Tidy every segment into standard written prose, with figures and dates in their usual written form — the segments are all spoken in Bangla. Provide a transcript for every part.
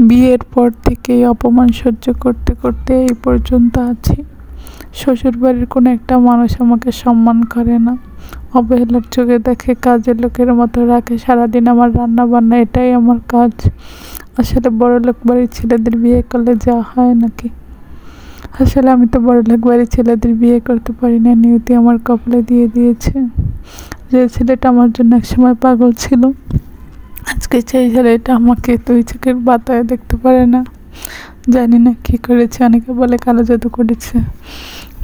বিয়ের পর থেকেই অপমান সহ্য করতে করতে এই পর্যন্ত আছি। শ্বশুরবাড়ির কোনো একটা মানুষ আমাকে সম্মান করে না, অবহেলার চোখে দেখে, কাজের লোকের মতো রাখে। সারাদিন আমার রান্না বান্না, এটাই আমার কাজ। আসলে বড়লোক বাড়ির ছেলেদের বিয়ে করলে যা হয় নাকি? আসলে আমি তো বড়লোক বাড়ির ছেলেদের বিয়ে করতে পারি না, নিয়তি আমার কপালে দিয়ে দিয়েছে। যে ছেলেটা আমার জন্য একসময় পাগল ছিল, আজকে সেই ছেলেটা আমাকে 2 চোখের বাতায় দেখতে পারে না। জানি না কি করেছে, অনেকে বলে কালো জাদু করেছে।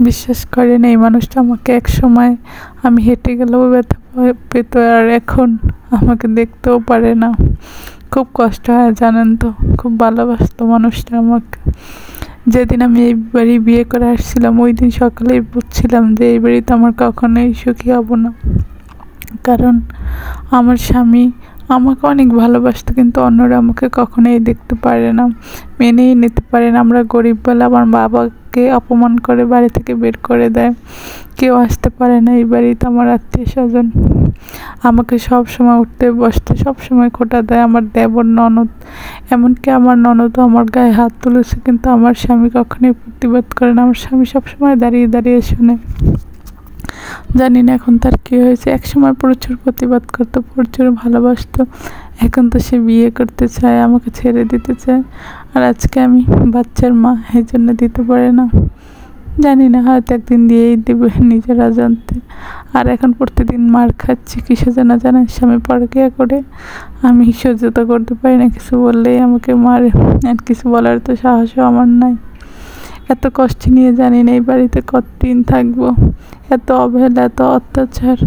বিশ্বাস করেন, এই মানুষটা আমাকে এক সময় আমি হেঁটে গেলেও ব্যথা পেত, আর এখন আমাকে দেখতেও পারে না। খুব কষ্ট হয় জানেন তো, খুব ভালোবাসতো মানুষটা আমাকে। যেদিন আমি এই বাড়ি বিয়ে করে আসছিলাম, ওই দিন সকালেই বুঝছিলাম যে এই বাড়িতে আমার কখনোই সুখী হব না। কারণ আমার স্বামী আমাকে অনেক ভালোবাসতো, কিন্তু অন্যরা আমাকে কখনোই দেখতে পারে না, মেনেই নিতে পারে না। আমরা গরিব বলে আমার বাবাকে অপমান করে বাড়ি থেকে বের করে দেয়, কেউ আসতে পারে না এই বাড়িতে। আমার আত্মীয় স্বজন আমাকে সব সময় উঠতে বসতে সব সময় খোঁটা দেয়, আমার দেবর ননদ, এমনকি আমার ননদও আমার গায়ে হাত তুলেছে, কিন্তু আমার স্বামী কখনোই প্রতিবাদ করে না। আমার স্বামী সবসময় দাঁড়িয়ে দাঁড়িয়ে শুনে। জানি না এখন তার কী হয়েছে। একসময় প্রচুর প্রতিবাদ করতো, প্রচুর ভালোবাসতো, এখন তো সে বিয়ে করতে চায়, আমাকে ছেড়ে দিতে চায়। আর আজকে আমি বাচ্চার মা, এই জন্য দিতে পারে না। জানি না, হয়তো একদিন দিয়েই দেবে নিজের অজান্তে। আর এখন প্রতিদিন মার খাচ্ছি, কিসে জানা জানেন? স্বামী পরকিয়া করে। আমি সহ্য তো করতে পারি না, কিছু বললেই আমাকে মারে, আর কিছু বলার তো সাহসও আমার নাই। এত কষ্ট নিয়ে জানি না এই বাড়িতে কতদিন থাকবো। এত অবহেলা, এত অত্যাচার,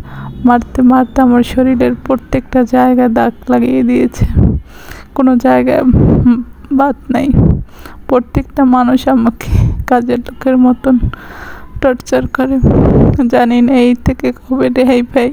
মারতে মারতে আমার শরীরের প্রত্যেকটা জায়গায় দাগ লাগিয়ে দিয়েছে, কোনো জায়গায় বাদ নাই। প্রত্যেকটা মানুষ আমাকে কাজের লোকের মতন টর্চার করে। জানি না এই থেকে কবে রেহাই পাই।